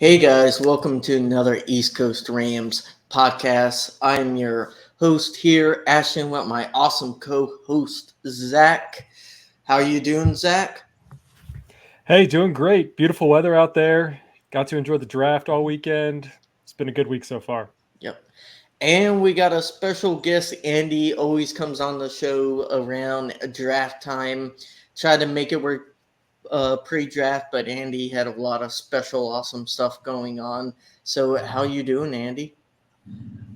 Hey guys, welcome to another East Coast Rams podcast. I'm your host here, Ashton, with my awesome co-host Zach. How are you doing, Zach? Hey, doing great. Beautiful weather out there. Got to enjoy the draft all weekend. It's been a good week so far. Yep. And we got a special guest. Andy always comes on the show around draft time. Try to make it work pre-draft, but Andy had a lot of special, awesome stuff going on. So, how you doing, Andy?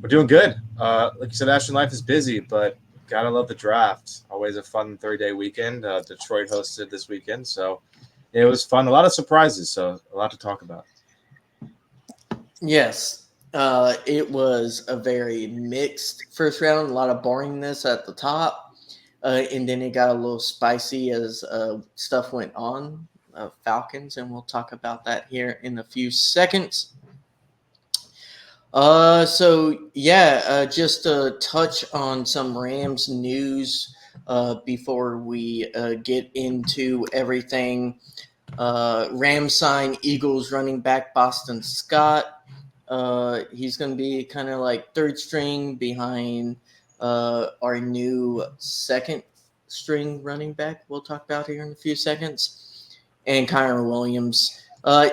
We're doing good. Like you said, Ashton, life is busy, but gotta love the draft. Always a fun 3-day weekend. Detroit hosted this weekend, so it was fun. A lot of surprises, so a lot to talk about. Yes, it was a very mixed first round, a lot of boringness at the top, and then it got a little spicy as stuff went on. Falcons, and we'll talk about that here in a few seconds. Just to touch on some Rams news before we get into everything. Rams sign Eagles running back Boston Scott. He's going to be kind of like third string behind our new second string running back we'll talk about here in a few seconds. And Kyron Williams. I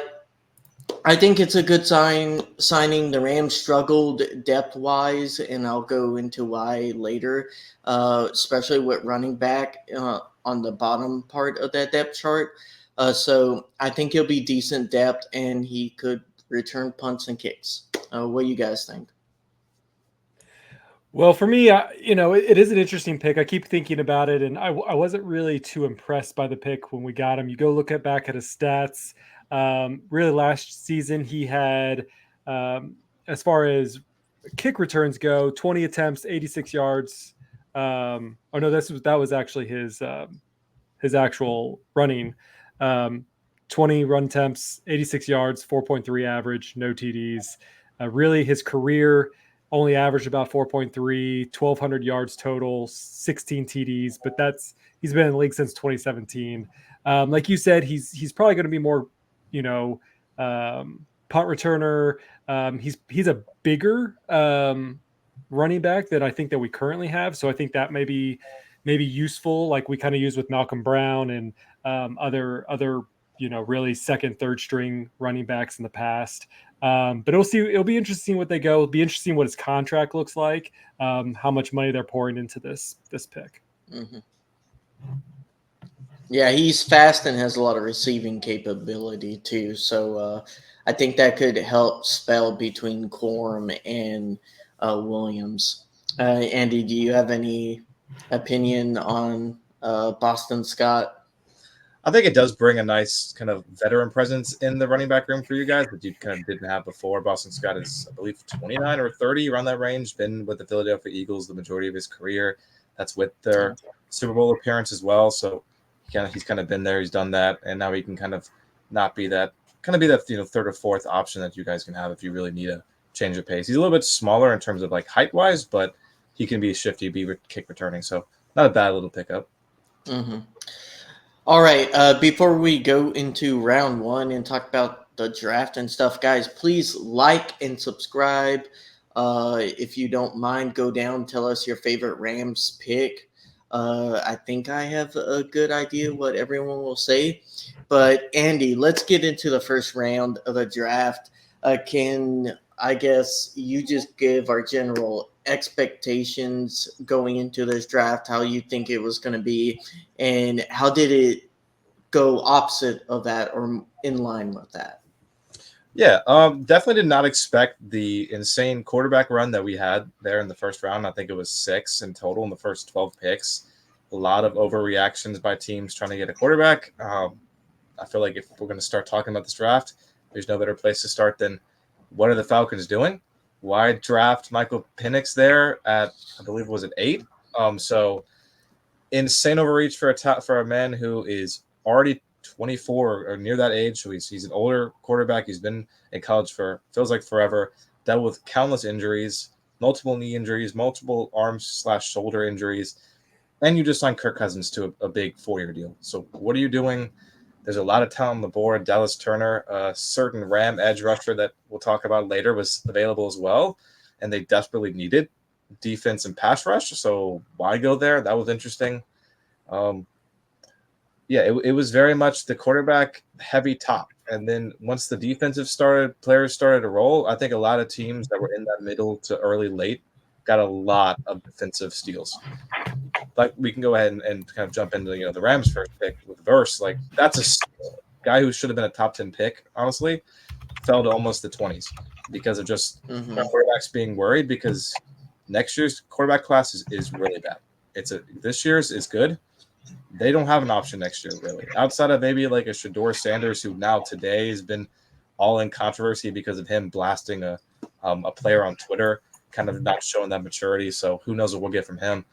think it's a good signing. The Rams struggled depth wise, and I'll go into why later, especially with running back on the bottom part of that depth chart. So I think he'll be decent depth, and he could return punts and kicks. What do you guys think? Well, for me, it is an interesting pick. I keep thinking about it, and I wasn't really too impressed by the pick when we got him. You go look back at his stats. Really, last season he had, as far as kick returns go, 20 attempts, 86 yards. Oh no, that was actually his actual running. Um, 20 run attempts, 86 yards, 4.3 average, no TDs. Really, his career only averaged about 4.3, 1,200 yards total, 16 TDs, but he's been in the league since 2017. Like you said, he's probably going to be more, you know, punt returner. He's a bigger running back than I think that we currently have, so I think that maybe useful, like we kind of use with Malcolm Brown and other really second, third string running backs in the past. But it'll be interesting what they go. It'll be interesting what his contract looks like, how much money they're pouring into this pick. Mm-hmm. Yeah, he's fast and has a lot of receiving capability too. So I think that could help spell between Corum and Williams. Andy, do you have any opinion on Boston Scott? I think it does bring a nice kind of veteran presence in the running back room for you guys that you kind of didn't have before. Boston Scott is, I believe, 29 or 30 around that range. Been with the Philadelphia Eagles the majority of his career. That's with their Super Bowl appearance as well. So he's kind of been there. He's done that, and now he can kind of be that third or fourth option that you guys can have if you really need a change of pace. He's a little bit smaller in terms of like height wise, but he can be shifty, be kick returning. So not a bad little pickup. Mm-hmm. All right. Before we go into round one and talk about the draft and stuff, guys, please like and subscribe. If you don't mind, go down, tell us your favorite Rams pick. I think I have a good idea what everyone will say. But Andy, let's get into the first round of the draft. Can I guess you just give our general expectations going into this draft, how you think it was going to be, and how did it go opposite of that or in line with that? Yeah, definitely did not expect the insane quarterback run that we had there in the first round. I think it was 6 in total in the first 12 picks. A lot of overreactions by teams trying to get a quarterback. I feel like if we're going to start talking about this draft, there's no better place to start than what are the Falcons doing? Why draft Michael Penix there at, I believe, was it 8? So insane overreach for a man who is already 24 or near that age. So he's an older quarterback. He's been in college for feels like forever. Dealt with countless injuries, multiple knee injuries, multiple arms/shoulder injuries, and you just signed Kirk Cousins to a big 4-year deal. So what are you doing? There's a lot of talent on the board. Dallas Turner, a certain Ram edge rusher that we'll talk about later, was available as well, and they desperately needed defense and pass rush. So why go there? That was interesting. It was very much the quarterback heavy top. And then once the defensive players started to roll, I think a lot of teams that were in that middle to early late got a lot of defensive steals. Like we can go ahead and kind of jump into the Rams first pick with Verse. Like that's a guy who should have been a top 10 pick, honestly, fell to almost the 20s because of just quarterbacks being worried because next year's quarterback class is really bad. This year's is good. They don't have an option next year, really. Outside of maybe like a Shedeur Sanders, who now today has been all in controversy because of him blasting a player on Twitter, kind of not showing that maturity. So who knows what we'll get from him.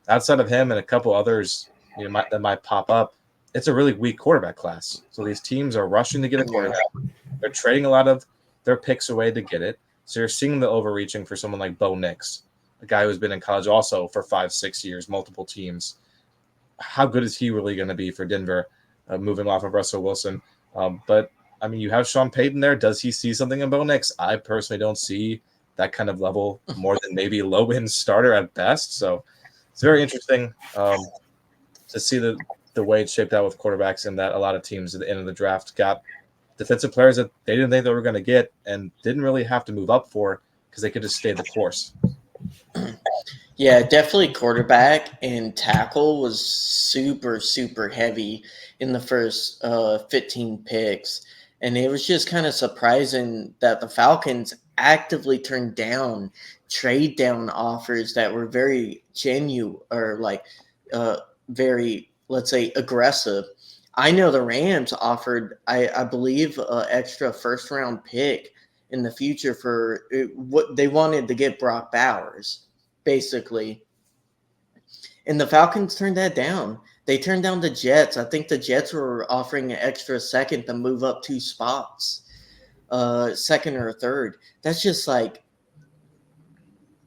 Outside of him and a couple others that might pop up, it's a really weak quarterback class. So these teams are rushing to get a quarterback. They're trading a lot of their picks away to get it. So you're seeing the overreaching for someone like Bo Nix, a guy who's been in college also for 5-6 years, multiple teams. How good is he really going to be for Denver, moving off of Russell Wilson? But, I mean, you have Sean Payton there. Does he see something in Bo Nix? I personally don't see that kind of level more than maybe low-end starter at best. So it's very interesting to see the way it's shaped out with quarterbacks and that a lot of teams at the end of the draft got defensive players that they didn't think they were going to get and didn't really have to move up for because they could just stay the course. Yeah, definitely quarterback and tackle was super, super heavy in the first 15 picks. And it was just kind of surprising that the Falcons actively turned down trade down offers that were very genuine or like very, let's say, aggressive. I know the Rams offered, I believe, an extra first round pick in the future for what they wanted to get Brock Bowers, basically. And the Falcons turned that down. They turned down the Jets. I think the Jets were offering an extra second to move up 2 spots, second or third. That's just like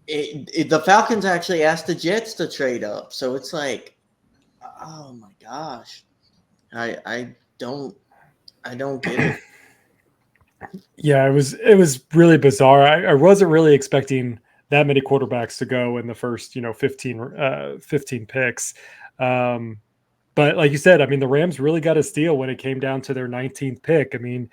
the Falcons actually asked the Jets to trade up. So it's like, oh my gosh, I don't get it. Yeah, it was really bizarre. I wasn't really expecting that many quarterbacks to go in the first 15 picks. But like you said, I mean, the Rams really got a steal when it came down to their 19th pick. I mean,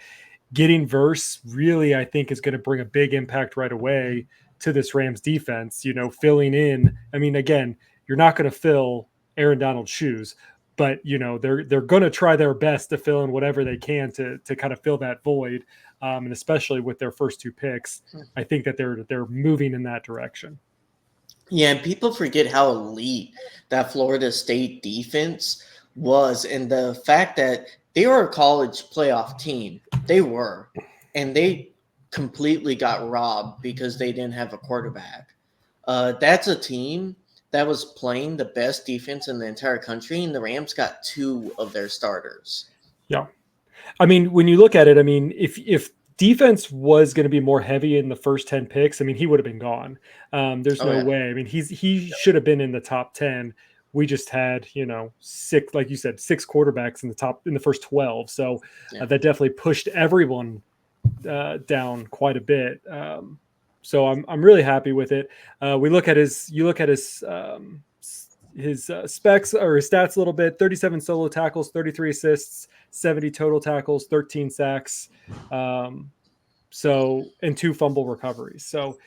getting Verse really, I think, is going to bring a big impact right away to this Rams defense, filling in. I mean, again, you're not going to fill Aaron Donald's shoes, but they're going to try their best to fill in whatever they can to kind of fill that void. And especially with their first 2 picks, I think that they're moving in that direction. Yeah, and people forget how elite that Florida State defense was, and the fact that they were a college playoff team. They were, and they completely got robbed because they didn't have a quarterback. That's a team that was playing the best defense in the entire country, and the Rams got 2 of their starters. Yeah. I mean, when you look at it, I mean, if defense was going to be more heavy in the first 10 picks, I mean, he would have been gone. There's no way. I mean, he should have been in the top 10. We just had, 6, like you said, 6 quarterbacks in the first 12. So that definitely pushed everyone down quite a bit. So I'm really happy with it. You look at his specs or his stats a little bit: 37 solo tackles, 33 assists, 70 total tackles, 13 sacks, and 2 fumble recoveries. So,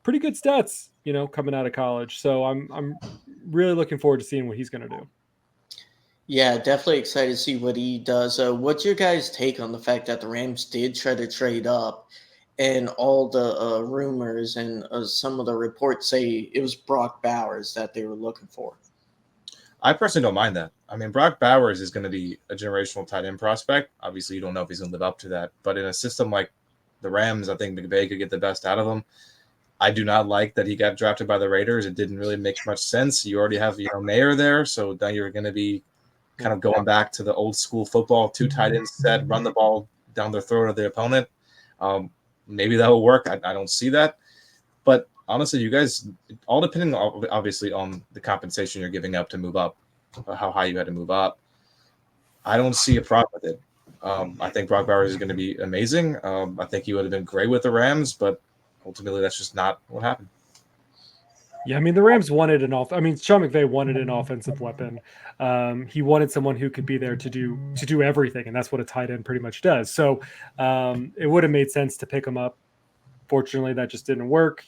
pretty good stats, coming out of college. So I'm really looking forward to seeing what he's going to do. Yeah, definitely excited to see what he does. What's your guys' take on the fact that the Rams did try to trade up, and all the rumors and some of the reports say it was Brock Bowers that they were looking for? I personally don't mind that. I mean, Brock Bowers is going to be a generational tight end prospect. Obviously, you don't know if he's going to live up to that. But in a system like the Rams, I think McVay could get the best out of him. I do not like that he got drafted by the Raiders. It didn't really make much sense. You already have, Mayer there, so now you're going to be kind of going back to the old school football, 2 tight ends set, run the ball down the throat of the opponent. Maybe that will work. I don't see that. But honestly, you guys, all depending obviously on the compensation you're giving up to move up, how high you had to move up. I don't see a problem with it. I think Brock Bowers is going to be amazing. I think he would have been great with the Rams, but ultimately that's just not what happened. Yeah, I mean, the Rams wanted Sean McVay wanted an offensive weapon. He wanted someone who could be there to do everything, and that's what a tight end pretty much does. So it would have made sense to pick him up. Fortunately, that just didn't work.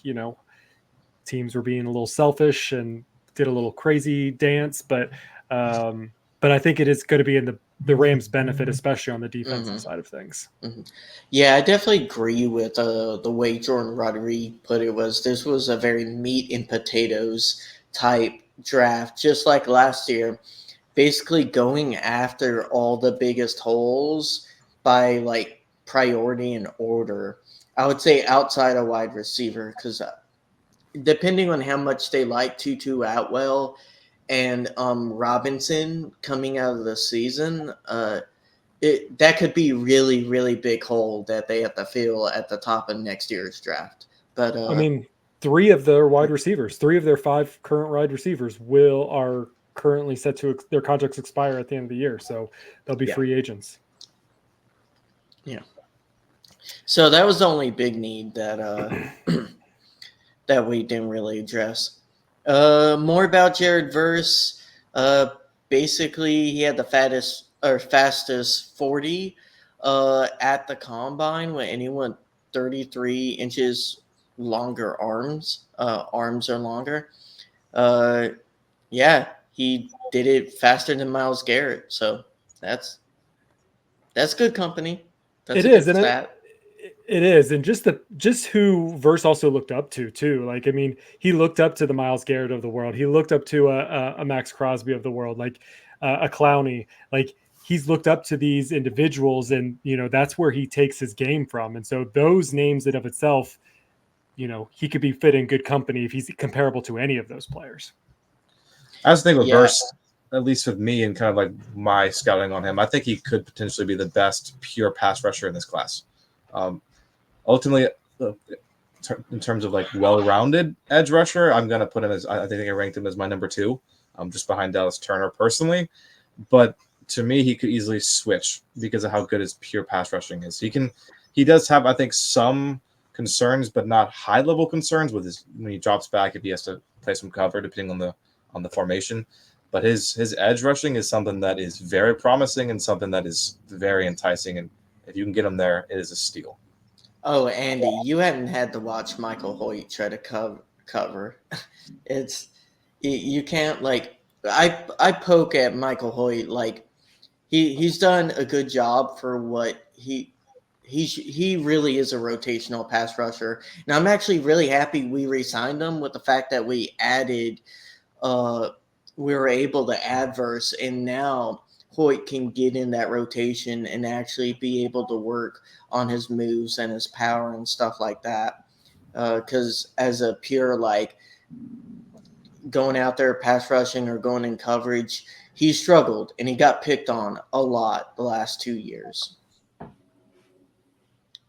Teams were being a little selfish and did a little crazy dance, but I think it is going to be in the Rams' benefit, especially on the defensive side of things. Yeah, I definitely agree with the way Jordan Rodriguez put it. This was a very meat and potatoes type draft, just like last year. Basically going after all the biggest holes by like priority and order. I would say outside a wide receiver, because depending on how much they like Tutu Atwell and Robinson coming out of the season, that could be really, really big hole that they have to fill at the top of next year's draft. But I mean, three of their 5 current wide receivers are currently set to their contracts expire at the end of the year, so they'll be free agents. Yeah. So that was the only big need that that we didn't really address. More about Jared Verse. Basically, he had the fastest 40 at the combine, and he went 33 inches longer arms. Arms are longer. Yeah, he did it faster than Myles Garrett. So that's good company. That's It is, and it is, and just who Verse also looked up to too. Like, I mean, he looked up to the Myles Garrett of the world. He looked up to a Max Crosby of the world, like a Clowney. Like, he's looked up to these individuals, and that's where he takes his game from. And so those names in of itself, he could be fit in good company if he's comparable to any of those players. I was thinking with Verse, at least with me and kind of like my scouting on him, I think he could potentially be the best pure pass rusher in this class. Ultimately, in terms of like well-rounded edge rusher, I'm going to put him as, I think I ranked him as my number 2, just behind Dallas Turner personally. But to me, he could easily switch because of how good his pure pass rushing is. He does have, I think, some concerns, but not high-level concerns with when he drops back, if he has to play some cover, depending on the formation. But his edge rushing is something that is very promising and something that is very enticing. And if you can get him there, it is a steal. Oh, Andy, you haven't had to watch Michael Hoyt try to cover. You can't, like, I poke at Michael Hoyt, like he's done a good job for what he really is a rotational pass rusher. And I'm actually really happy we re-signed him with the fact that we were able to add Verse, and now Hoyt can get in that rotation and actually be able to work on his moves and his power and stuff like that. Because as a pure, like, going out there pass rushing or going in coverage, he struggled and he got picked on a lot the last 2 years.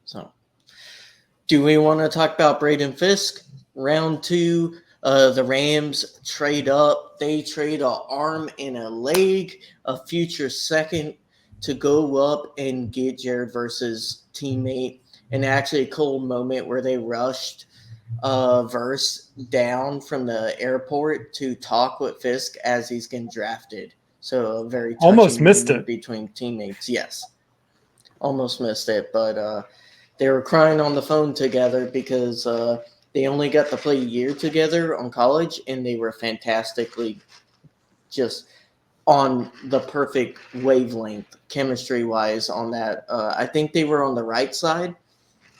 So, do we want to talk about Braden Fisk? Round 2, the Rams trade up. They trade an arm and a leg, a future second, to go up and get Jared Verse's teammate. And actually a cool moment where they rushed Verse down from the airport to talk with Fisk as he's getting drafted. So a very almost missed it between teammates. Yes, almost missed it, but they were crying on the phone together because they only got to play a year together on college, and they were fantastically just on the perfect wavelength chemistry-wise on that. I think they were on the right side.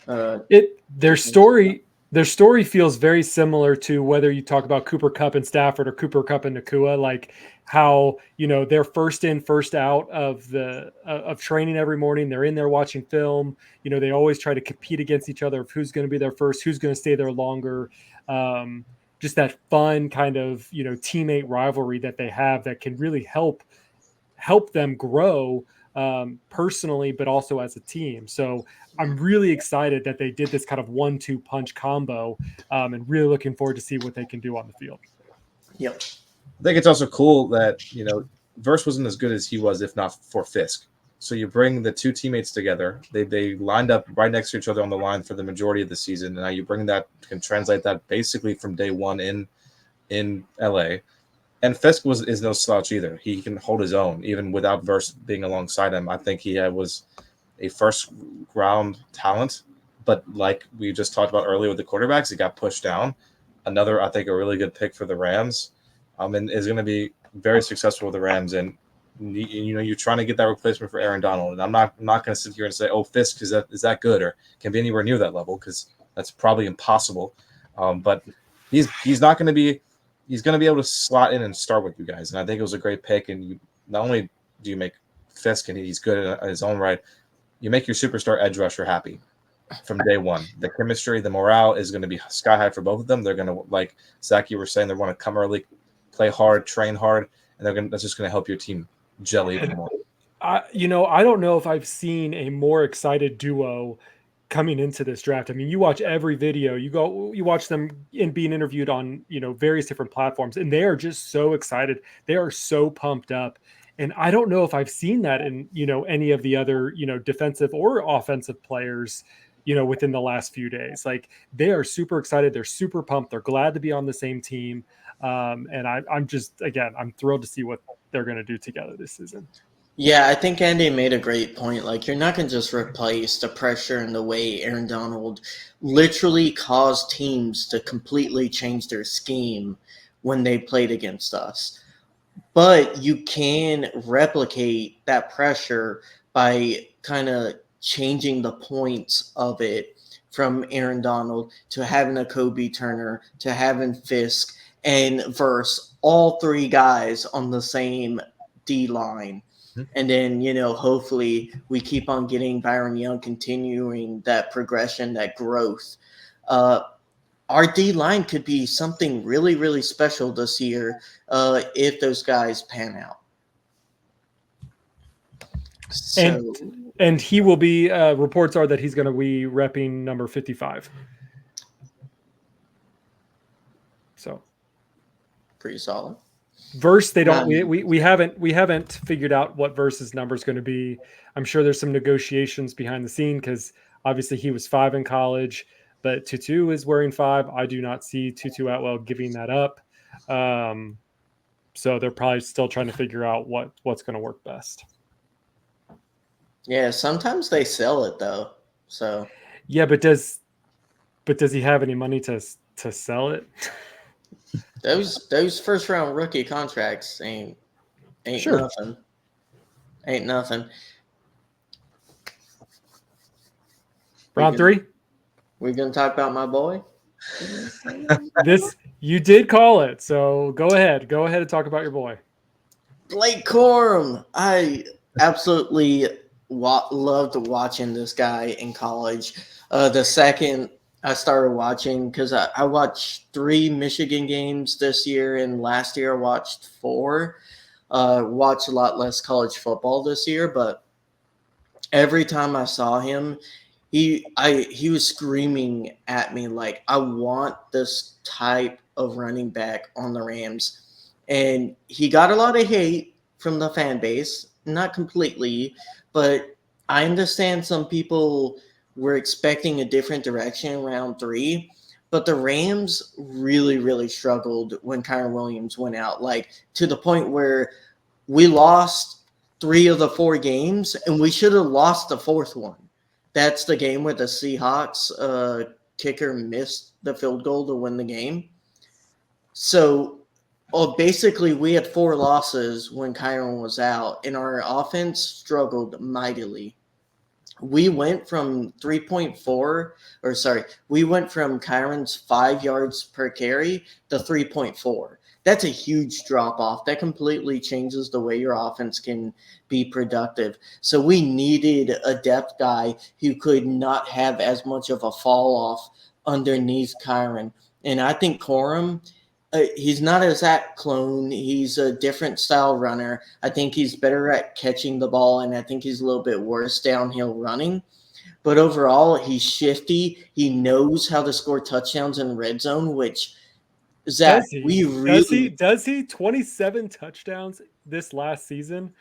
Their story feels very similar to whether you talk about Cooper Kupp and Stafford or Cooper Kupp and Nakua, like how, they're first in, first out of training every morning. They're in there watching film. They always try to compete against each other of who's going to be there first, who's going to stay there longer. Just that fun kind of, teammate rivalry that they have that can really help them grow personally, but also as a team. So I'm really excited that they did this kind of 1-2 punch combo, and really looking forward to see what they can do on the field. Yep. I think it's also cool that, Verse wasn't as good as he was if not for Fisk. So you bring the two teammates together. They lined up right next to each other on the line for the majority of the season. And now you bring that, can translate that basically from day one in LA. And Fisk is no slouch either. He can hold his own even without Verse being alongside him. I think he was a first round talent, but like we just talked about earlier with the quarterbacks, he got pushed down. Another, I think, a really good pick for the Rams, and is going to be very successful with the Rams. And you're trying to get that replacement for Aaron Donald. And I'm not going to sit here and say, oh, Fisk is that good or can be anywhere near that level, because that's probably impossible. But he's not going to be. He's going to be able to slot in and start with you guys. And I think it was a great pick. And you not only do you make Fisk and he's good in his own right, you make your superstar edge rusher happy from day one. The chemistry, the morale is going to be sky high for both of them. They're going to, like Zach, you were saying, they want to come early, play hard, train hard, and that's just going to help your team gel even more. I don't know if I've seen a more excited duo coming into this draft. I mean, you watch every video, you watch them being interviewed on, various different platforms, and they are just so excited. They are so pumped up. And I don't know if I've seen that in, any of the other, defensive or offensive players, within the last few days. Like, they are super excited. They're super pumped. They're glad to be on the same team. And I'm just, again, I'm thrilled to see what they're going to do together this season. Yeah, I think Andy made a great point. Like, you're not going to just replace the pressure and the way Aaron Donald literally caused teams to completely change their scheme when they played against us. But you can replicate that pressure by kind of changing the points of it from Aaron Donald to having a Kobe Turner to having Fisk and Verse, all three guys on the same D line. And then, hopefully we keep on getting Byron Young, continuing that progression, that growth. Our D line could be something really, really special this year if those guys pan out. So, and he will be, reports are that he's going to be repping number 55. So pretty solid. Verse, they don't. We haven't figured out what Verse's number is going to be. I'm sure there's some negotiations behind the scene because obviously he was 5 in college, but Tutu is wearing 5. I do not see Tutu Atwell giving that up. So they're probably still trying to figure out what's going to work best. Yeah, sometimes they sell it though. So yeah, but does he have any money to sell it? Those first round rookie contracts ain't sure. Nothing. Ain't nothing. Round 3? We're gonna talk about my boy. You did call it, so go ahead and talk about your boy. Blake Corum. I absolutely loved watching this guy in college. The second I started watching, because I watched 3 Michigan games this year, and last year I watched 4. Watched a lot less college football this year, but every time I saw him, he was screaming at me like, I want this type of running back on the Rams. And he got a lot of hate from the fan base, not completely, but I understand some people were expecting a different direction in round 3, but the Rams really, really struggled when Kyren Williams went out, like to the point where we lost 3 of the 4 games, and we should have lost the 4th one. That's the game where the Seahawks kicker missed the field goal to win the game. So basically we had 4 losses when Kyren was out, and our offense struggled mightily. We went from Kyren's 5 yards per carry to 3.4. That's a huge drop off. That completely changes the way your offense can be productive. So we needed a depth guy who could not have as much of a fall off underneath Kyren. And I think Corum, he's not a Zach clone. He's a different style runner. I think he's better at catching the ball, and I think he's a little bit worse downhill running. But overall, he's shifty. He knows how to score touchdowns in red zone, which Zach, Does he? we really Does he? 27 touchdowns this last season.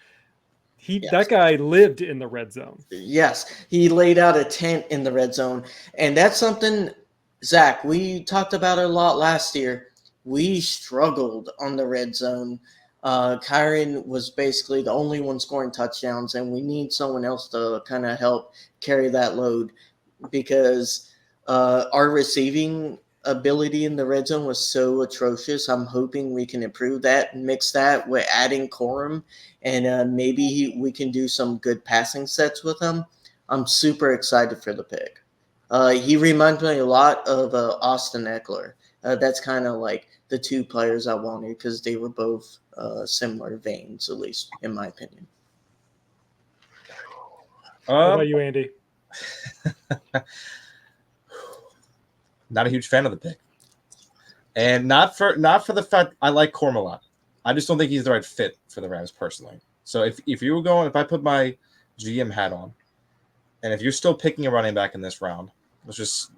That yes. guy lived in the red zone. Yes, he laid out a tent in the red zone. And that's something, Zach, we talked about it a lot last year. We struggled on the red zone. Kyron was basically the only one scoring touchdowns, and we need someone else to kind of help carry that load because our receiving ability in the red zone was so atrocious. I'm hoping we can improve that, mix that with adding Corum, and maybe we can do some good passing sets with him. I'm super excited for the pick. He reminds me a lot of Austin Eckler. That's kind of like the two players I wanted because they were both similar veins, at least in my opinion. What about you, Andy? Not a huge fan of the pick, and not for the fact I like Corum a lot. I just don't think he's the right fit for the Rams personally. So if I put my GM hat on, and if you're still picking a running back in this round, let's just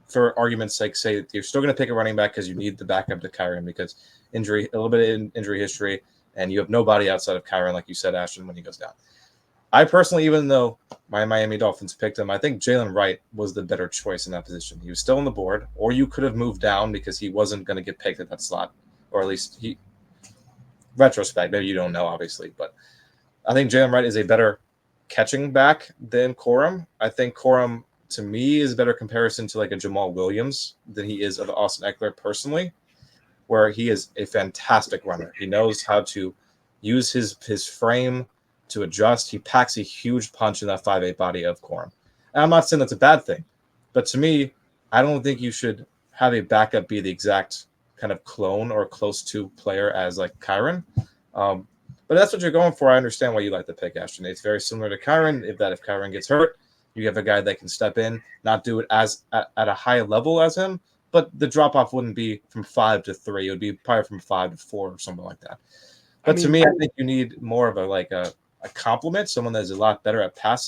for argument's sake, say that you're still going to pick a running back because you need the backup to Kyron because a little bit of injury history, and you have nobody outside of Kyron, like you said, Ashton, when he goes down. I personally, even though my Miami Dolphins picked him, I think Jalen Wright was the better choice in that position. He was still on the board, or you could have moved down because he wasn't going to get picked at that slot, or at least retrospect, maybe you don't know, obviously, but I think Jalen Wright is a better catching back than Corum. I think Corum, to me, is a better comparison to like a Jamal Williams than he is of Austin Eckler personally, where he is a fantastic runner. He knows how to use his frame to adjust. He packs a huge punch in that 5'8" body of Corum. And I'm not saying that's a bad thing, but to me, I don't think you should have a backup be the exact kind of clone or close to player as like Kyron. But that's what you're going for. I understand why you like the pick, Ashton. It's very similar to Kyron. If Kyron gets hurt, you have a guy that can step in, not do it as at a high level as him, but the drop off wouldn't be from 5 to 3. It would be probably from 5 to 4 or something like that. But to me, I think you need more of a complement, someone that's a lot better at pass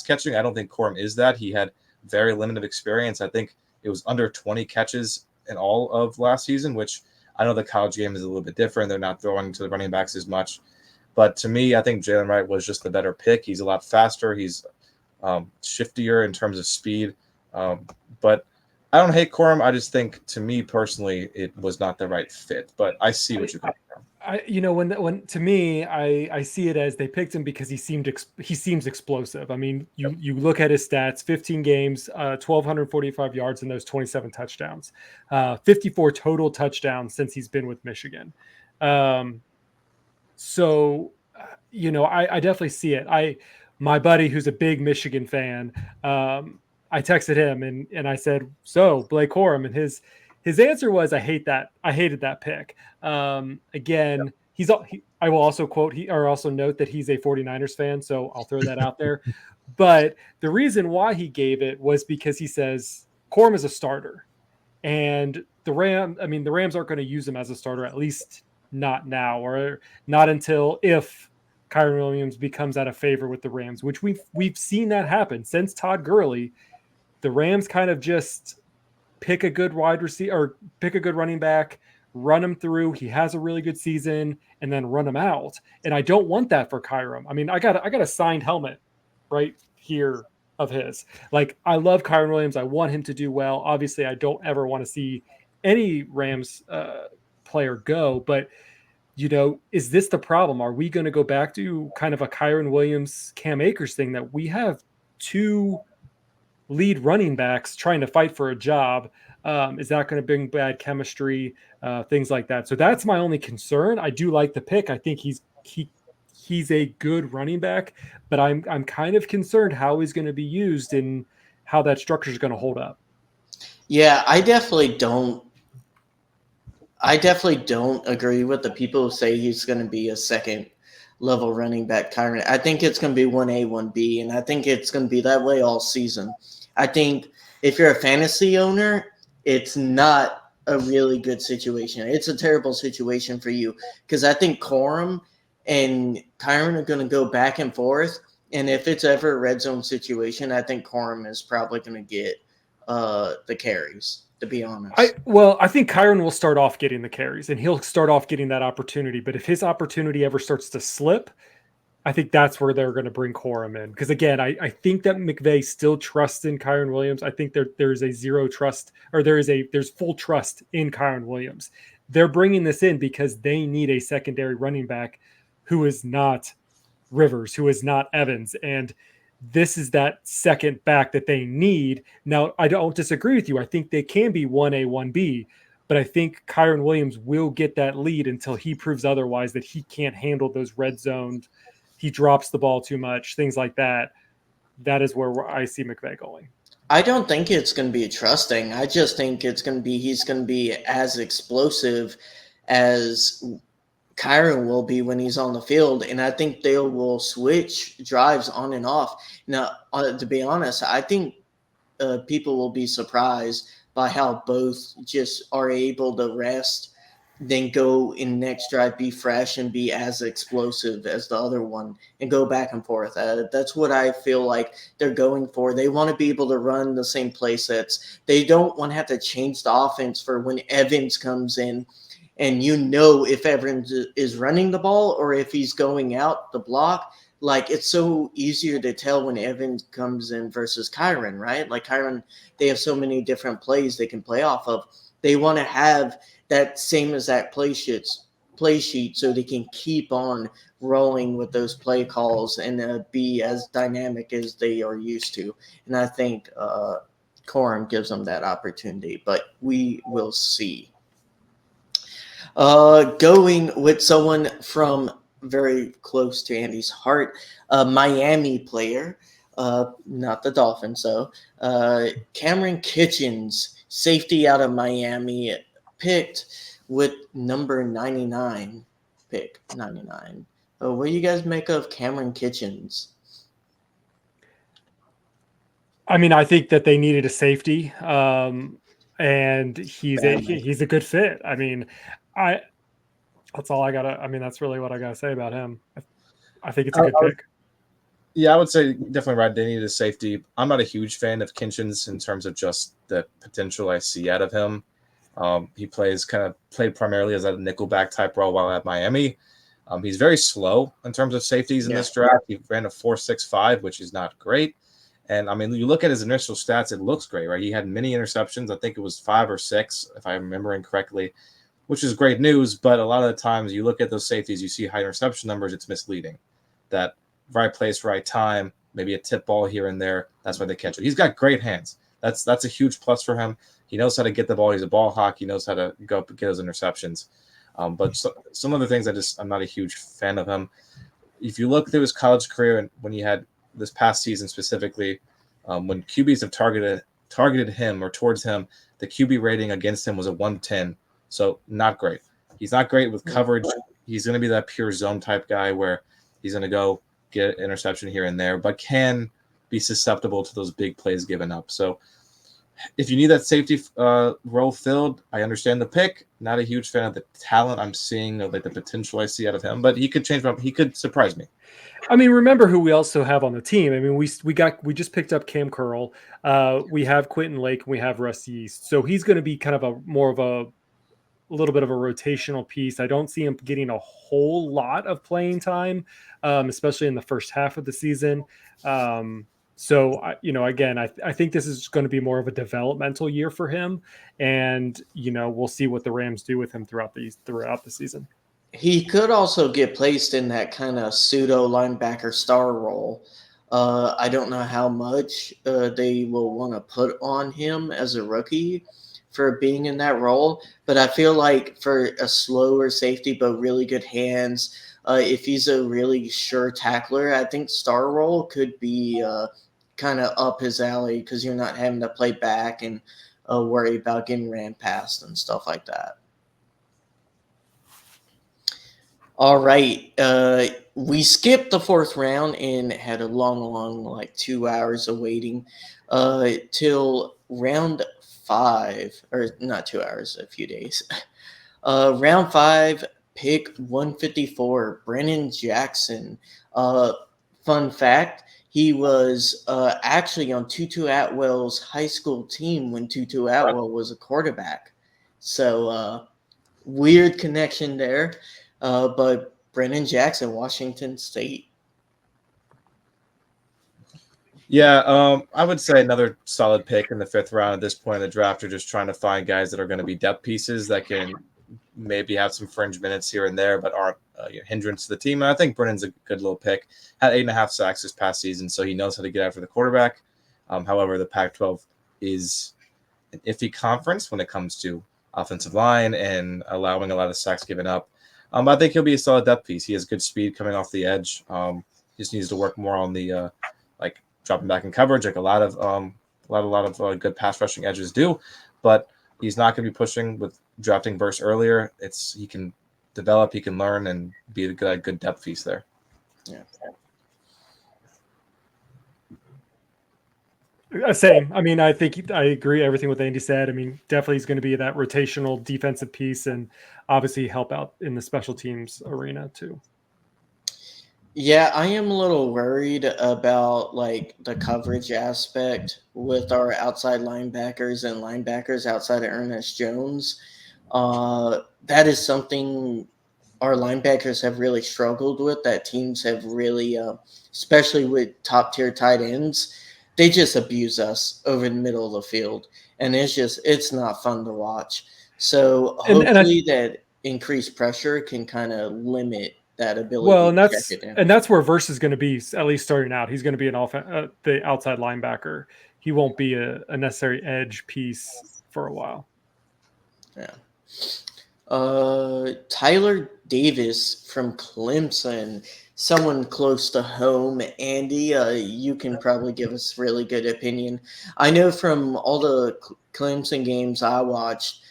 catching. I don't think Corum is that. He had very limited experience. I think it was under 20 catches in all of last season, which I know the college game is a little bit different. They're not throwing to the running backs as much. But to me, I think Jalen Wright was just the better pick. He's a lot faster. He's shiftier in terms of speed. But I don't hate Corum. I just think, to me personally, it was not the right fit. But I see what you're coming from. When to me, I see it as they picked him because he seems explosive. I mean, you look at his stats: 15 games, 1,245 yards, and those 27 touchdowns, 54 total touchdowns since he's been with Michigan. So, I definitely see it. My buddy, who's a big Michigan fan, I texted him and I said, "So Blake Corum," and his answer was, I hated that pick. Again, I will also also note that he's a 49ers fan. So I'll throw that out there. But the reason why he gave it was because he says Corum is a starter, and the Rams aren't going to use him as a starter, at least not now, or not until if Kyron Williams becomes out of favor with the Rams, which we've seen that happen since Todd Gurley. The Rams kind of just pick a good wide receiver or pick a good running back, run him through. He has a really good season, and then run him out. And I don't want that for Kyron. I mean, I got a signed helmet right here of his. Like, I love Kyron Williams. I want him to do well. Obviously, I don't ever want to see any Rams player go, but is this the problem? Are we going to go back to kind of a Kyron Williams, Cam Akers thing that we have two lead running backs trying to fight for a job? Is that going to bring bad chemistry, things like that? So that's my only concern. I do like the pick. I think he's a good running back, but I'm kind of concerned how he's going to be used and how that structure is going to hold up. Yeah, I definitely don't agree with the people who say he's going to be a second level running back, Kyron. I think it's going to be 1A, 1B, and I think it's going to be that way all season. I think if you're a fantasy owner, it's not a really good situation. It's a terrible situation for you because I think Corum and Kyron are going to go back and forth, and if it's ever a red zone situation, I think Corum is probably going to get the carries. to be honest. I think Kyron will start off getting the carries, and he'll start off getting that opportunity. But if his opportunity ever starts to slip, I think that's where they're going to bring Corum in. Because again, I think that McVay still trusts in Kyron Williams. I think there's a zero trust, or there's full trust in Kyron Williams. They're bringing this in because they need a secondary running back who is not Rivers, who is not Evans. And this is that second back that they need. Now, I don't disagree with you. I think they can be 1A, 1B, but I think Kyron Williams will get that lead until he proves otherwise, that he can't handle those red zones. He drops the ball too much, things like that. That is where I see McVay going. I don't think it's going to be trusting. I just think he's going to be as explosive as Kyron will be when he's on the field, and I think they will switch drives on and off. Now, to be honest, I think people will be surprised by how both just are able to rest, then go in next drive, be fresh, and be as explosive as the other one, and go back and forth. That's what I feel like they're going for. They want to be able to run the same play sets. They don't want to have to change the offense for when Evans comes in, and if Evans is running the ball or if he's going out the block. Like, it's so easier to tell when Evans comes in versus Kyron, right? Like, Kyron, they have so many different plays they can play off of. They want to have that same exact play sheet so they can keep on rolling with those play calls and be as dynamic as they are used to. And I think Corum gives them that opportunity, but we will see. Going with someone from very close to Andy's heart, a Miami player, not the Dolphins, though. Cameron Kitchens, safety out of Miami, picked with number 99, pick 99. What do you guys make of Cameron Kitchens? I mean, I think that they needed a safety, and he's a good fit. I mean, that's all I gotta. I mean, that's really what I gotta say about him. I think it's a good pick. Yeah, I would say definitely right. They needed a safety. I'm not a huge fan of Kitchens in terms of just the potential I see out of him. He played primarily as a nickelback type role while at Miami. He's very slow in terms of safeties in this draft. He ran a 4.65, which is not great. And I mean, you look at his initial stats, it looks great, right? He had many interceptions. I think it was 5 or 6, if I'm remembering correctly, which is great news. But a lot of the times you look at those safeties, you see high interception numbers, it's misleading. That right place, right time, maybe a tip ball here and there. That's why they catch it. He's got great hands. That's a huge plus for him. He knows how to get the ball. He's a ball hawk. He knows how to go up and get those interceptions. But some of the things I'm not a huge fan of him. If you look through his college career and when he had this past season specifically, when QBs have targeted him or towards him, the QB rating against him was a 110. So not great. He's not great with coverage. He's going to be that pure zone type guy where he's going to go get interception here and there, but can be susceptible to those big plays given up. So if you need that safety role filled, I understand the pick. Not a huge fan of the talent I'm seeing, or like the potential I see out of him, but he could change my. He could surprise me. I mean, remember who we also have on the team. I mean, we just picked up Cam Curl. We have Quentin Lake. And we have Russ Yeast. So he's going to be kind of a little bit of a rotational piece. I don't see him getting a whole lot of playing time, especially in the first half of the season. So, again, I think this is going to be more of a developmental year for him. And, we'll see what the Rams do with him throughout the season. He could also get placed in that kind of pseudo linebacker star role. I don't know how much they will want to put on him as a rookie for being in that role, but I feel like for a slower safety but really good hands, if he's a really sure tackler, I think star role could be kind of up his alley because you're not having to play back and worry about getting ran past and stuff like that. All right. We skipped the 4th round and had a long, like 2 hours of waiting till round 5, or not 2 hours, a few days. Round 5, pick 154, Brennan Jackson. Fun fact, He was actually on Tutu Atwell's high school team when Tutu Atwell was a quarterback. So weird connection there. But Brennan Jackson, Washington State. Yeah, I would say another solid pick in the 5th round at this point in the draft. Are just trying to find guys that are going to be depth pieces that can maybe have some fringe minutes here and there, but aren't a hindrance to the team. And I think Brennan's a good little pick. Had 8.5 sacks this past season, so he knows how to get after the quarterback. However, the Pac-12 is an iffy conference when it comes to offensive line and allowing a lot of sacks given up. I think he'll be a solid depth piece. He has good speed coming off the edge. He just needs to work more on the like dropping back in coverage, like a lot of good pass rushing edges do. But he's not going to be pushing with drafting burst earlier. He can develop, he can learn, and be a good depth piece there. Yeah. Same. I mean, I think I agree everything with Andy said. I mean, definitely he's going to be that rotational defensive piece and obviously help out in the special teams arena too. Yeah, I am a little worried about like the coverage aspect with our outside linebackers and linebackers outside of Ernest Jones. That is something our linebackers have really struggled with, that teams have really, especially with top tier tight ends, they just abuse us over the middle of the field. And it's not fun to watch. So hopefully that increased pressure can kind of limit that ability. Well, and to check it down. that's where Verse is going to be, at least starting out. He's going to be the outside linebacker. He won't be a necessary edge piece for a while. Yeah. Tyler Davis from Clemson, someone close to home. Andy, you can probably give us really good opinion. I know from all the Clemson games I watched,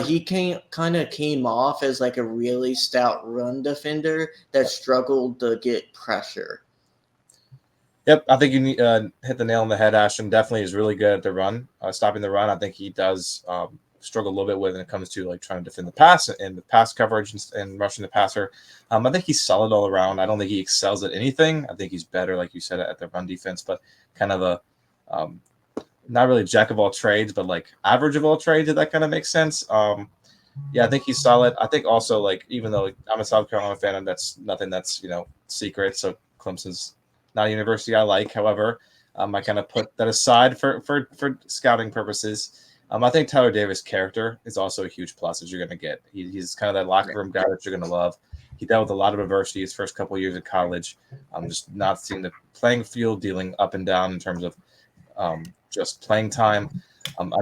he kind of came off as like a really stout run defender that struggled to get pressure. Yep, I think you hit the nail on the head. Ashton definitely is really good at the run, stopping the run. I think he does struggle a little bit when it comes to like trying to defend the pass and the pass coverage and rushing the passer. I think he's solid all around. I don't think he excels at anything. I think he's better, like you said, at the run defense, but kind of a not really jack of all trades, but like average of all trades, if that kind of makes sense. Yeah, I think he's solid. I think also, like, even though I'm a South Carolina fan and that's nothing that's secret, so Clemson's not a university I like. However, I kind of put that aside for scouting purposes. I think Tyler Davis' character is also a huge plus that you're going to get. He's kind of that locker room guy that you're going to love. He dealt with a lot of adversity his first couple of years of college. Just not seeing the playing field, dealing up and down in terms of just playing time.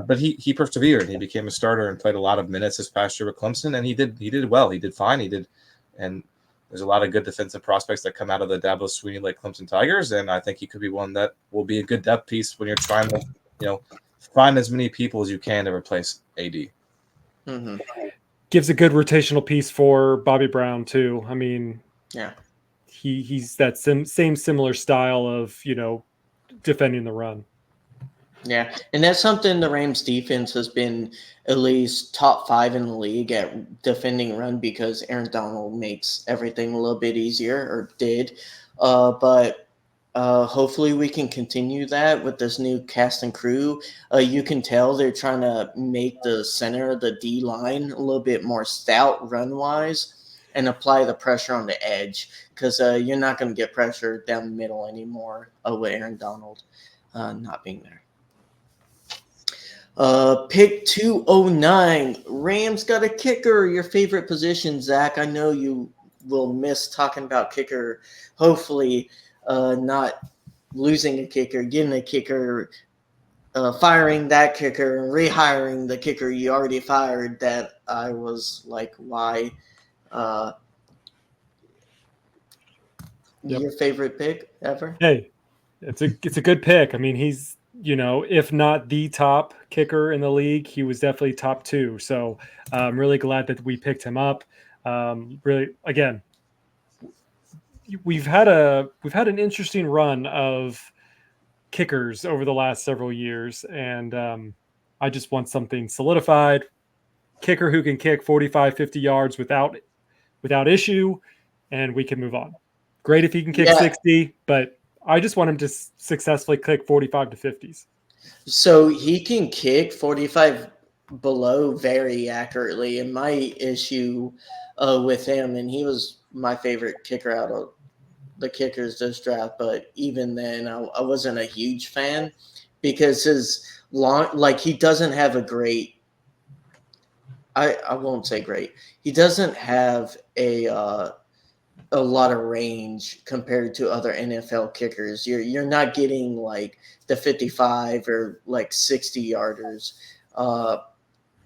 But he persevered. He became a starter and played a lot of minutes this past year with Clemson, and he did well. He did fine. And there's a lot of good defensive prospects that come out of the Dabo Swinney Clemson Tigers, and I think he could be one that will be a good depth piece when you're trying to find as many people as you can to replace AD. Mm-hmm. Gives a good rotational piece for Bobby Brown too. I mean, yeah, he's that same similar style of defending the run. Yeah, and that's something the Rams defense has been at least top 5 in the league at defending run, because Aaron Donald makes everything a little bit easier, or did. But hopefully we can continue that with this new cast and crew. You can tell they're trying to make the center of the D line a little bit more stout run-wise and apply the pressure on the edge, because you're not going to get pressure down the middle anymore with Aaron Donald not being there. Pick 209. Rams got a kicker. Your favorite position, Zach. I know you will miss talking about kicker. Hopefully, not losing a kicker, getting a kicker, firing that kicker, and rehiring the kicker you already fired. That I was like, why? Your favorite pick ever? Hey, it's a good pick. I mean, he's if not the top kicker in the league, he was definitely top 2. So I'm really glad that we picked him up. Really, again, we've had an interesting run of kickers over the last several years, and I just want something solidified. Kicker who can kick 45, 50 yards without issue, and we can move on. Great if he can kick 60, but I just want him to successfully kick 45 to 50s. So he can kick 45 below very accurately. And my issue with him, and he was my favorite kicker out of the kickers this draft, but even then, I wasn't a huge fan because his he doesn't have a great. I won't say great. He doesn't have a lot of range compared to other NFL kickers. You're not getting like the 55 or like 60 yarders.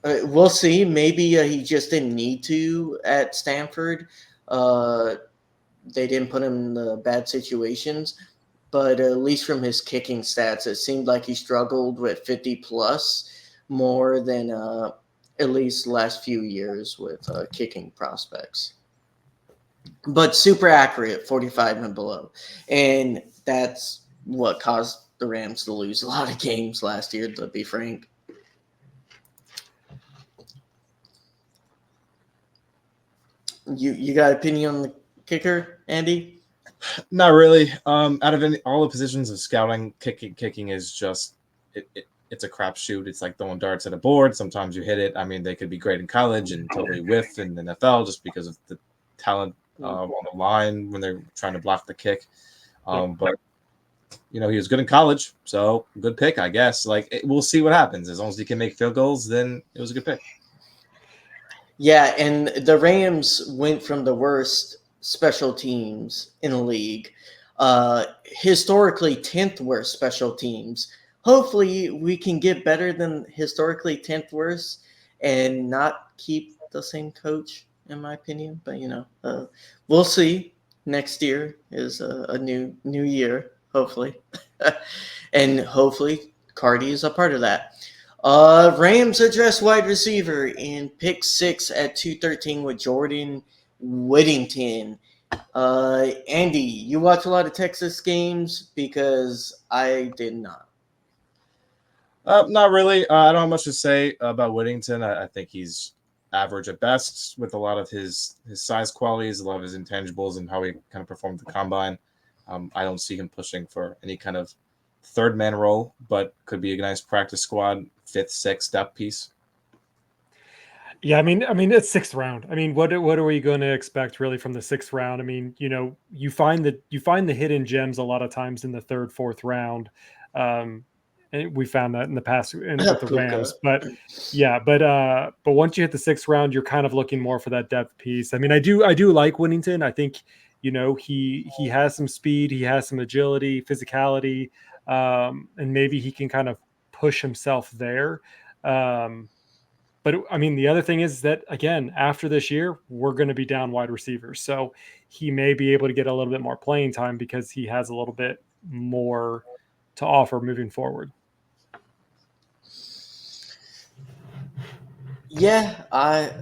We'll see. Maybe he just didn't need to at Stanford. They didn't put him in the bad situations, but at least from his kicking stats, it seemed like he struggled with 50 plus more than at least last few years with kicking prospects. But super accurate, 45 and below. And that's what caused the Rams to lose a lot of games last year, to be frank. You got an opinion on the kicker, Andy? Not really. Out of all the positions of scouting, kicking is just it's a crapshoot. It's like throwing darts at a board. Sometimes you hit it. I mean, they could be great in college and totally whiff in the NFL just because of the talent on the line when they're trying to block the kick. But he was good in college, so good pick, I guess. We'll see what happens. As long as he can make field goals, then it was a good pick. Yeah, and the Rams went from the worst special teams in the league, historically 10th worst special teams. Hopefully, we can get better than historically 10th worst and not keep the same coach, in my opinion. But we'll see. Next year is a new year, hopefully, and hopefully Cardi is a part of that. Rams address wide receiver in pick 6 at 213 with Jordan Whittington. Andy, you watch a lot of Texas games because I did not. Not really. I don't have much to say about Whittington. I think he's average at best with a lot of his size qualities, a lot of his intangibles, and how he kind of performed at the combine. I don't see him pushing for any kind of third man role, but could be a nice practice squad, 5th, 6th depth piece. Yeah, I mean, it's 6th round. I mean, what are we going to expect really from the 6th round? I mean, you find the hidden gems a lot of times in the 3rd, 4th round. And we found that in the past with the Rams, but once you hit the 6th round, you're kind of looking more for that depth piece. I mean, I do like Whittington. I think he has some speed, he has some agility, physicality, and maybe he can kind of push himself there. But I mean, the other thing is that, again, after this year, we're going to be down wide receivers. So he may be able to get a little bit more playing time because he has a little bit more to offer moving forward. Yeah, I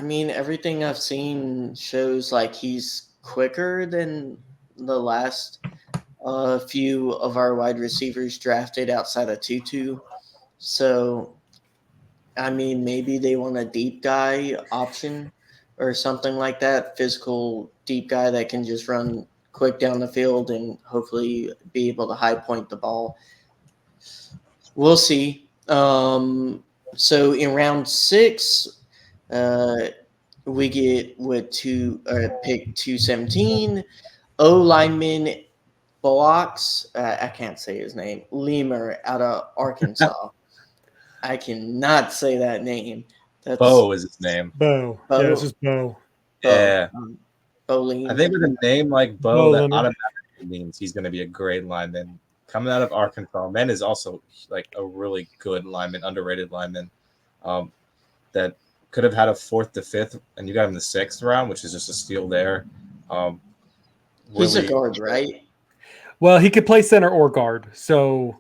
mean, everything I've seen shows like he's quicker than the last few of our wide receivers drafted outside of Tutu. So I mean, maybe they want a deep guy option or something like that, physical deep guy that can just run quick down the field and hopefully be able to high point the ball. We'll see. So in round 6, we get with pick 217, O lineman blocks. I can't say his name. Lemur out of Arkansas. I cannot say that name. Bo is his name. Bo. Yeah, it's just Bo. Yeah. Bo I think with a name like Bo, that Lemon. automatically means he's going to be a great lineman. Coming out of Arkansas, man is also like a really good lineman, underrated lineman. That could have had a 4th to 5th, and you got him in the 6th round, which is just a steal there. He's a guard, right? Well, he could play center or guard, so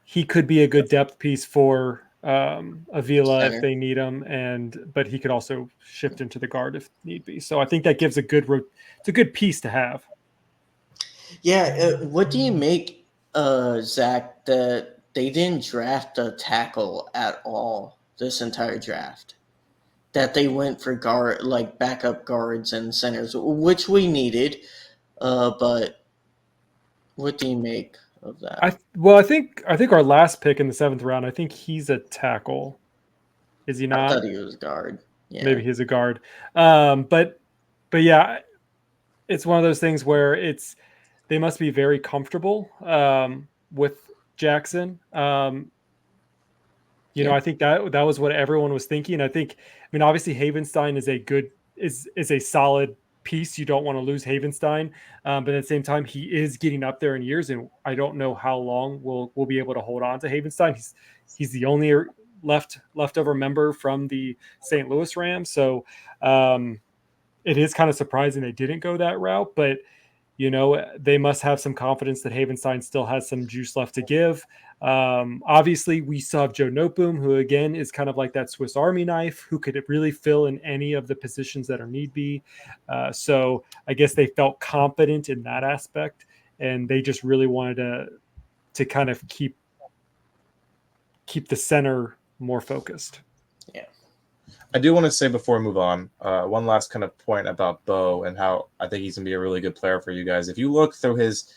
he could be a good depth piece for Avila if they need him, but he could also shift into the guard if need be. So I think that gives it's a good piece to have. Yeah, what do you make, Zach, that they didn't draft a tackle at all this entire draft? That they went for guard, like backup guards and centers, which we needed, but What do you make of that? I think our last pick in the 7th round, I think he's a tackle. Is he I not? thought he was guard. Yeah. Maybe he's a guard. But yeah, it's one of those things where they must be very comfortable with Jackson. Yeah. I think that was what everyone was thinking. I mean, obviously Havenstein is a solid piece. You don't want to lose Havenstein, but at the same time, he is getting up there in years, and I don't know how long we'll be able to hold on to Havenstein. He's the only leftover member from the St. Louis Rams, so it is kind of surprising they didn't go that route, but they must have some confidence that Havenstein still has some juice left to give. Obviously, we still have Joe Noteboom, who again is kind of like that Swiss Army knife, who could really fill in any of the positions that are need be. So I guess they felt confident in that aspect, and they just really wanted to kind of keep the center more focused. Yeah. I do want to say before we move on, one last kind of point about Bo and how I think he's going to be a really good player for you guys. If you look through his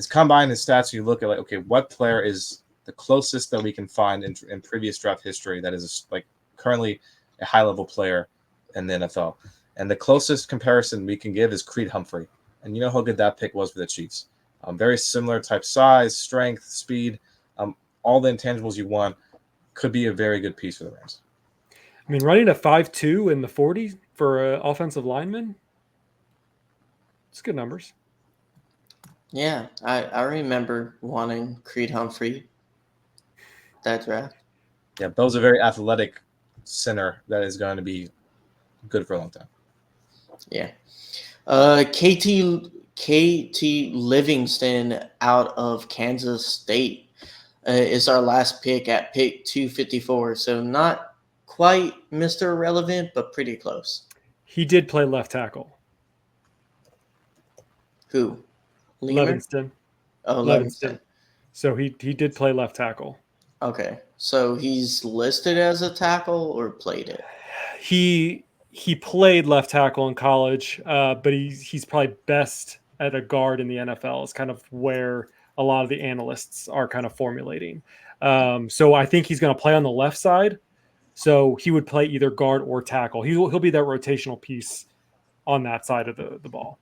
combine, his stats, you look at like, okay, what player is the closest that we can find in previous draft history that is like currently a high-level player in the NFL. And the closest comparison we can give is Creed Humphrey. And you know how good that pick was for the Chiefs. Very similar type size, strength, speed, all the intangibles you want. Could be a very good piece for the Rams. I mean, running a 5.2 in the 40 for an offensive lineman, it's good numbers. Yeah, I remember wanting Creed Humphrey that draft. Yeah, Bo's a very athletic center that is going to be good for a long time. Yeah. KT Livingston out of Kansas State is our last pick at pick 254. So not quite Mr. Irrelevant, but pretty close. He did play left tackle. Who? Lemur? Levingston. Oh, Levingston. Levingston. So he did play left tackle. Okay. So he's listed as a tackle or played it? He played left tackle in college, but he's probably best at a guard in the NFL is kind of where a lot of the analysts are kind of formulating. So I think he's going to play on the left side. So he would play either guard or tackle. He'll be that rotational piece on that side of the ball.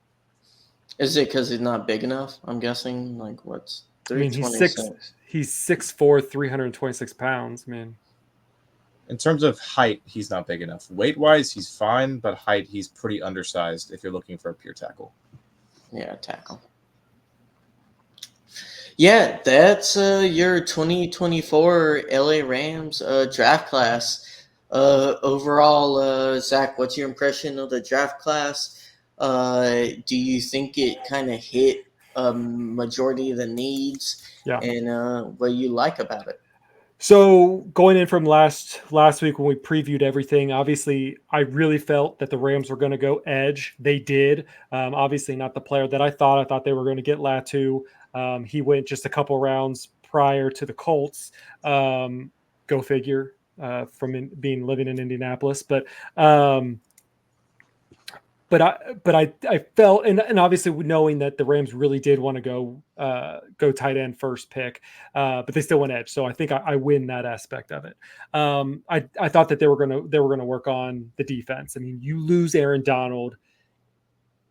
Is it because he's not big enough? I'm guessing. Like what's 326? He's 6'4", 326 pounds. I mean, in terms of height, he's not big enough. Weight-wise, he's fine, but height, he's pretty undersized if you're looking for a pure tackle. Yeah, tackle. Yeah, that's your 2024 LA Rams draft class. Overall, Zach, what's your impression of the draft class? Do you think it kind of hit a majority of the needs? Yeah. And what you like about it? So going in from last week when we previewed everything, obviously I really felt that the Rams were going to go edge. They did. Obviously not the player that I thought. I thought they were going to get Latu. He went just a couple rounds prior to the Colts. Go figure. From living in Indianapolis, but I felt, and obviously knowing that the Rams really did want to go tight end first pick, but they still went edge. So I think I win that aspect of it. I thought that they were gonna work on the defense. I mean, you lose Aaron Donald.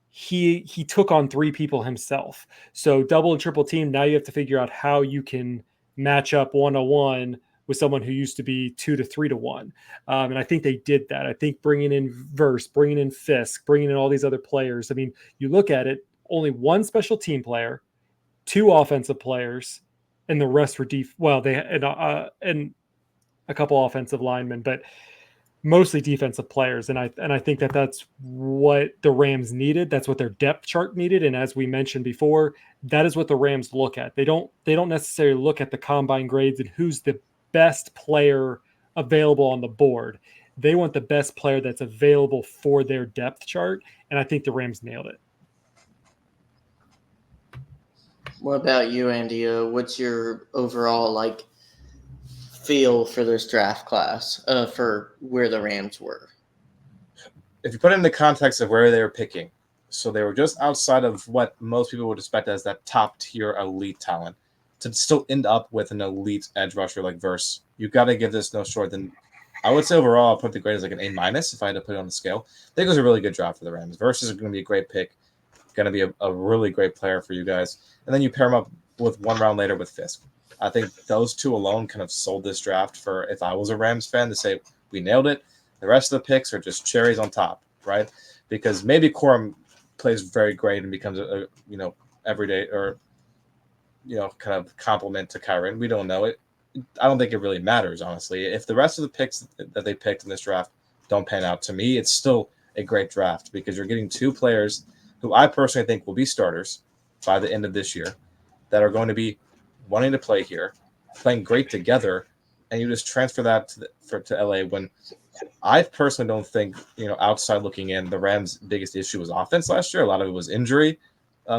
He took on 3 people himself. So double and triple team. Now you have to figure out how you can match up 1-on-1 with someone who used to be 2 to 3 to 1. And I think they did that. I think bringing in Verse, bringing in Fisk, bringing in all these other players. I mean, you look at it, only 1 special team player, 2 offensive players, and the rest were and a couple offensive linemen, but mostly defensive players. And I think that that's what the Rams needed. That's what their depth chart needed. And as we mentioned before, that is what the Rams look at. They don't necessarily look at the combine grades and who's the best player available on the board. They want the best player that's available for their depth chart, and I think the Rams nailed it. What about you, Andy? What's your overall feel for this draft class for where the Rams were? If you put it in the context of where they were picking, So they were just outside of what most people would expect as that top tier elite talent. To still end up with an elite edge rusher like Verse, you got to give this no short than, I would say overall, I'll put the grade as like an A- if I had to put it on the scale. I think it was a really good draft for the Rams. Verse is going to be a great pick, going to be a really great player for you guys. And then you pair him up with 1 round later with Fisk. I think those two alone kind of sold this draft for, if I was a Rams fan, to say we nailed it. The rest of the picks are just cherries on top, right? Because maybe Corum plays very great and becomes a everyday or kind of compliment to Kyron. We don't know it. I don't think it really matters, honestly. If the rest of the picks that they picked in this draft don't pan out, to me, it's still a great draft because you're getting 2 players who I personally think will be starters by the end of this year that are going to be wanting to play here, playing great together, and you just transfer that to LA when I personally don't think, outside looking in, the Rams' biggest issue was offense last year. A lot of it was injury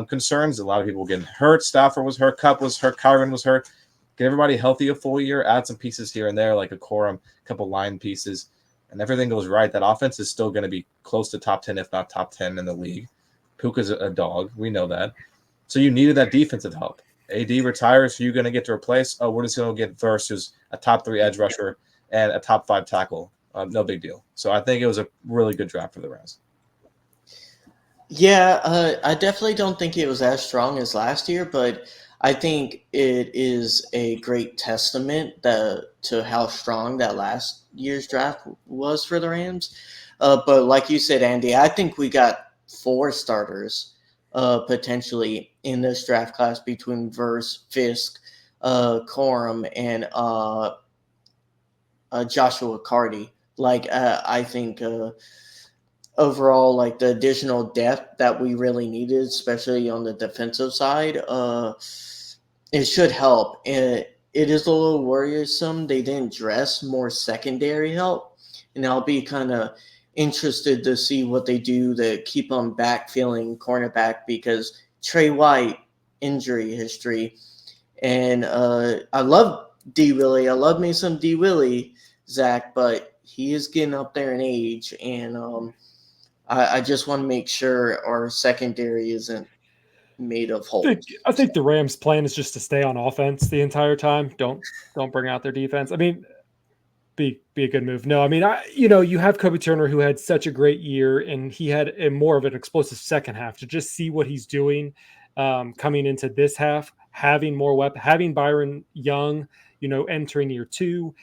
concerns. A lot of people were getting hurt. Stafford was hurt. Cup was hurt. Kyron was hurt. Get everybody healthy a full year. Add some pieces here and there, like a Corum, a couple line pieces, and everything goes right. That offense is still going to be close to top 10, if not top 10 in the league. Puka's a dog. We know that. So you needed that defensive help. AD retires, who you're going to get to replace? Oh, we're just going to get Verse, who's a top 3 edge rusher and a top 5 tackle. No big deal. So I think it was a really good draft for the Rams. Yeah, I definitely don't think it was as strong as last year, but I think it is a great testament to how strong that last year's draft was for the Rams. But like you said, Andy, I think we got 4 starters potentially in this draft class between Verse, Fisk, Corum, and Joshua Carty. I think overall, like the additional depth that we really needed, especially on the defensive side, it should help. And it is a little worrisome they didn't dress more secondary help, and I'll be kind of interested to see what they do to keep on backfilling cornerback because Trey White injury history, and I love D Willie. I love me some D Willie, Zach, but he is getting up there in age, and I just want to make sure our secondary isn't made of holes. I think the Rams' plan is just to stay on offense the entire time. Don't bring out their defense. I mean, be a good move. No, I mean, you have Kobe Turner who had such a great year, and he had a more of an explosive second half. To just see what he's doing coming into this half, having more weapon, having Byron Young, entering year 2,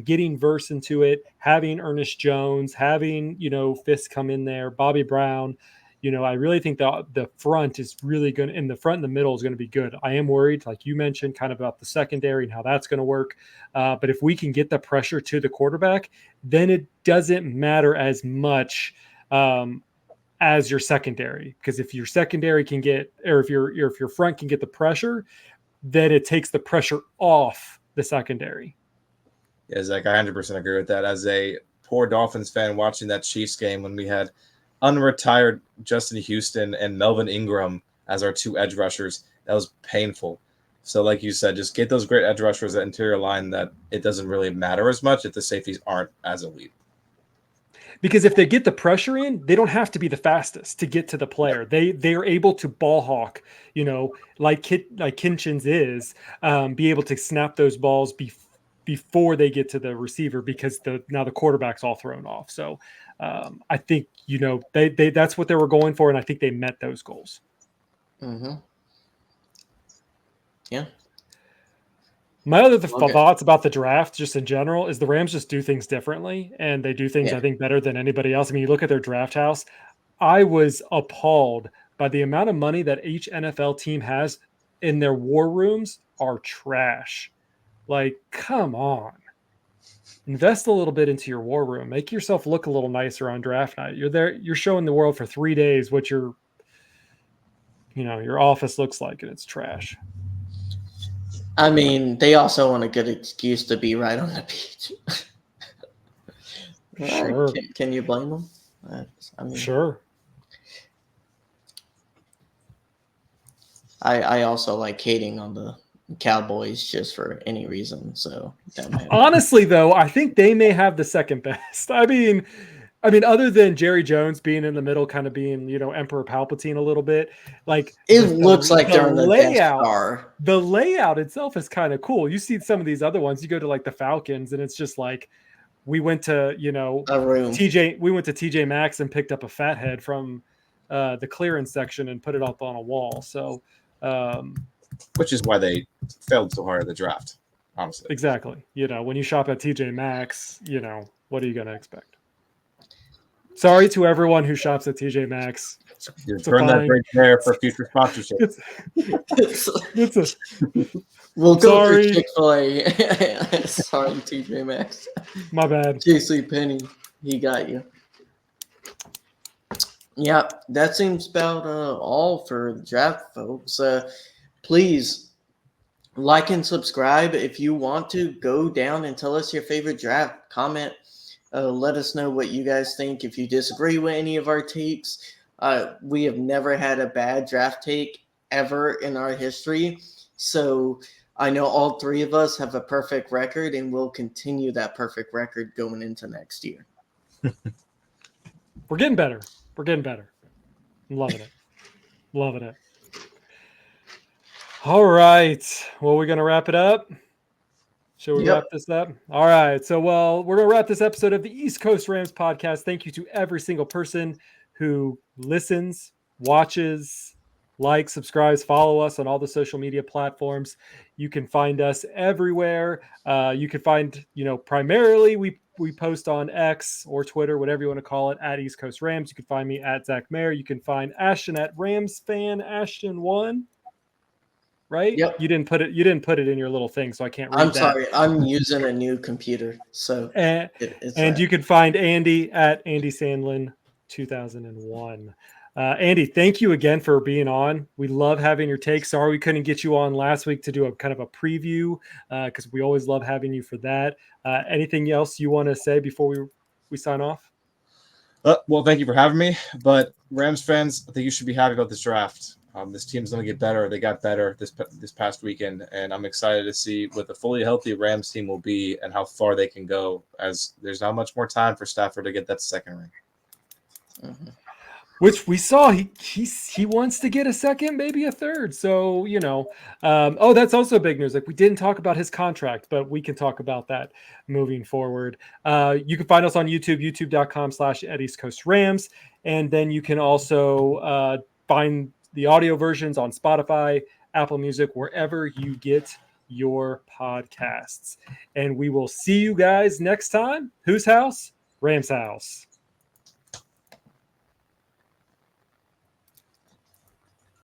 getting Verse into it, having Ernest Jones, having Fisk come in there, Bobby Brown. I really think the front is really going to, in the front and the middle is going to be good. I am worried, like you mentioned, kind of about the secondary and how that's going to work. But if we can get the pressure to the quarterback, then it doesn't matter as much as your secondary. Because if your secondary can get, or if your front can get the pressure, then it takes the pressure off the secondary. Yeah, Zach, I 100% agree with that. As a poor Dolphins fan watching that Chiefs game when we had unretired Justin Houston and Melvin Ingram as our 2 edge rushers, that was painful. So like you said, just get those great edge rushers at interior line that it doesn't really matter as much if the safeties aren't as elite. Because if they get the pressure in, they don't have to be the fastest to get to the player. They are able to ball hawk, like Kinchins is, be able to snap those balls before they get to the receiver because now the quarterback's all thrown off. So I think they that's what they were going for, and I think they met those goals. Mm-hmm. Yeah. My other thoughts about the draft, just in general, is the Rams just do things differently, and they do things, I think, better than anybody else. I mean, you look at their draft house. I was appalled by the amount of money that each NFL team has in their war rooms are trash. Like, come on. Invest a little bit into your war room. Make yourself look a little nicer on draft night. You're there, you're showing the world for 3 days what your office looks like, and it's trash. I mean, they also want a good excuse to be right on the beach. Sure. Can you blame them? Sure. I also like hating on the Cowboys just for any reason. So honestly, though, I think they may have the second best. I mean, I mean, other than Jerry Jones being in the middle, kind of being, Emperor Palpatine a little bit, like It looks like the they're on the Death layout. Star. The layout itself is kind of cool. You see some of these other ones. You go to like the Falcons, and it's just like we went to A room. We went to TJ Maxx and picked up a fathead from the clearance section and put it up on a wall. So, which is why they failed so hard at the draft. Honestly, exactly. When you shop at TJ Maxx, what are you going to expect? Sorry to everyone who shops at TJ Maxx. Burn that bridge there for future sponsorship. We'll go for Chick-fil-A. Sorry, TJ Maxx. My bad. JC Penny, he got you. Yeah, that seems about all for the draft, folks. Please like and subscribe. If you want to, go down and tell us your favorite draft. Comment. Let us know what you guys think. If you disagree with any of our takes, we have never had a bad draft take ever in our history. So I know all three of us have a perfect record, and we'll continue that perfect record going into next year. We're getting better. I'm loving it. Loving it. All right. Well, we're going to wrap it up. Shall we wrap this up? All right. So, we're going to wrap this episode of the East Coast Rams podcast. Thank you to every single person who listens, watches, likes, subscribes, follow us on all the social media platforms. You can find us everywhere. You can find, primarily we post on X or Twitter, whatever you want to call it, at East Coast Rams. You can find me at Zach Mayer. You can find Ashton at Rams Fan Ashton 1. Right? Yep. You didn't put it in your little thing, so I can't read I'm that. sorry. I'm using a new computer. So and you can find Andy at Andy Sandlin 2001. Andy, thank you again for being on. We love having your take. Sorry we couldn't get you on last week to do a kind of a preview because we always love having you for that. Anything else you want to say before we sign off? Well, thank you for having me. But Rams fans, I think you should be happy about this draft. This team's going to get better. They got better this past weekend, and I'm excited to see what the fully healthy Rams team will be and how far they can go, as there's not much more time for Stafford to get that second ring. Mm-hmm. Which we saw he wants to get a second, maybe a third. So, that's also big news. Like, we didn't talk about his contract, but we can talk about that moving forward. You can find us on YouTube, youtube.com/@EastCoastRams. And then you can also find the audio versions on Spotify, Apple Music, wherever you get your podcasts. And we will see you guys next time. Whose house? Rams house.